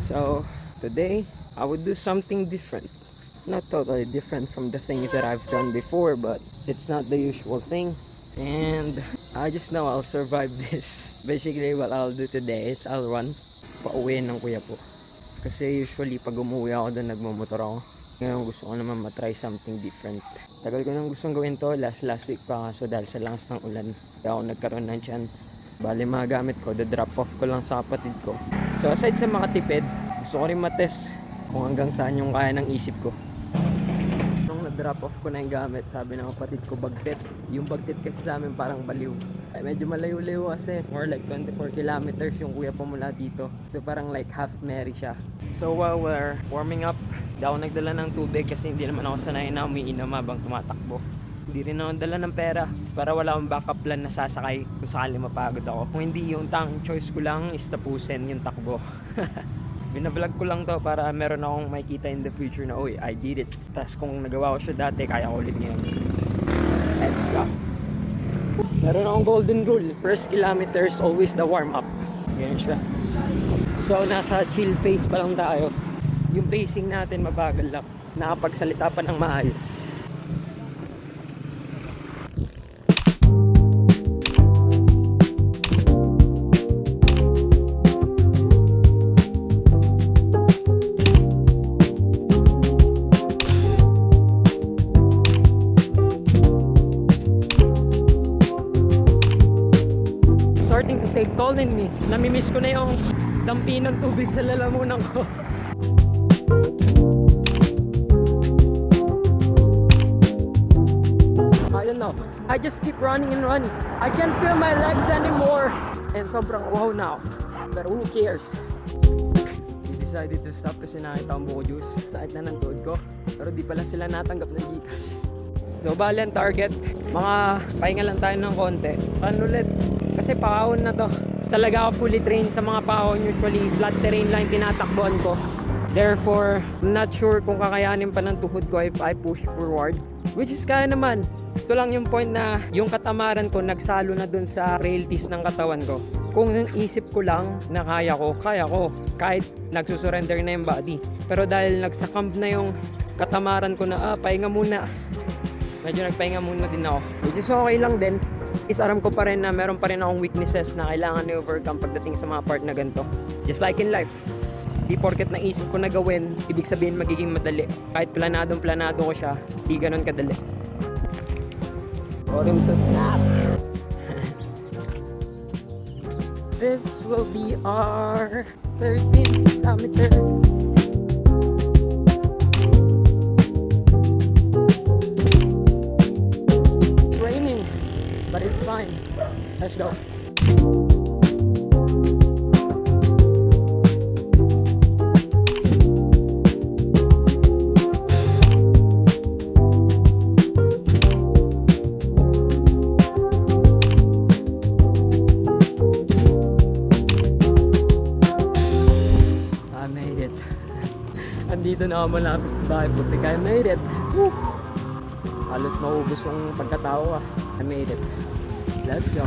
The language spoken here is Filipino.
So today I would do something different. Not totally different from the things that I've done before, but it's not the usual thing. And I just know I'll survive this. Basically what I'll do today is I'll run pauwi ng kuya po. Kasi usually pag umuwi ako doon nagmumotor ako. Ngayon gusto ko naman matry something different. Tagal ko nang gustong gawin to last week pa, kaso dahil sa lakas ng ulan kaya ako nagkaroon ng chance. Bali mga gamit ko, drop off ko lang sa kapatid ko. So aside sa makatipid, gusto ko rin matest kung hanggang saan yung kaya ng isip ko. Nung na-drop off ko na yung gamit, sabi ng kapatid ko bagtit. Yung bagtit kasi sa amin parang baliw. Ay medyo malayo-layo kasi, more like 24 kilometers yung kuya po mula dito. So parang like half Mary siya. So while we're warming up, hindi ako nagdala ng tubig kasi hindi naman ako sanay na umiinom habang tumatakbo. Hindi rin ako dala ng pera para wala akong backup plan na sasakay kung sakali mapagod ako. Kung hindi, yung choice ko lang is tapusin yung takbo. Binablog ko lang to para meron akong makikita in the future na uy, I did it. Tapos kung nagawa ko siya dati, kaya ko ulit ngayon. Let's go. Meron akong golden rule. First kilometer is always the warm up. Ganyan siya. So nasa chill phase pa lang tayo. Yung pacing natin mabagal lang. Nakapagsalita pa ng maayos. Starting to take toll in me. Namimiss ko na yung dampi ng tubig sa lalamunan ko. I don't know. I just keep running and running. I can't feel my legs anymore. And sobrang wow now. But who cares? We decided to stop kasi nakita ang buko juice. Sakit na ng tuhod ko. Pero di pala sila natanggap ng Gcash. So bali ang target, mga pahinga lang tayo ng konti. Ano ulit? Kasi pakahon na to. Talaga ako fully trained sa mga pakahon. Usually flat terrain lang tinatakbuhan ko. Therefore, I'm not sure kung kakayanin pa ng tuhod ko if I push forward. Which is kaya naman. Ito lang yung point na yung katamaran ko nagsalo na dun sa frailties ng katawan ko. Kung isip ko lang na kaya ko. Kahit nagsusurrender na yung body. Pero dahil nagsacamp na yung katamaran ko na pahinga muna. Medyo nagpahinga muna din ako. Which is okay lang din. Is aram ko pa rin na meron pa rin akong weaknesses na kailangan i-overcome pagdating sa mga part na ganito. Just like in life. Di porket naisip ko na gawin, ibig sabihin magiging madali. Kahit planado ko siya, di ganun kadali. Orim sa snap! This will be our 13th kilometer. But it's fine. Let's go. I made it. Andito na ako malapit sa bahay. Putik, I made it. Woo! Halos maubos yung pagkatao. I made it. Let's go.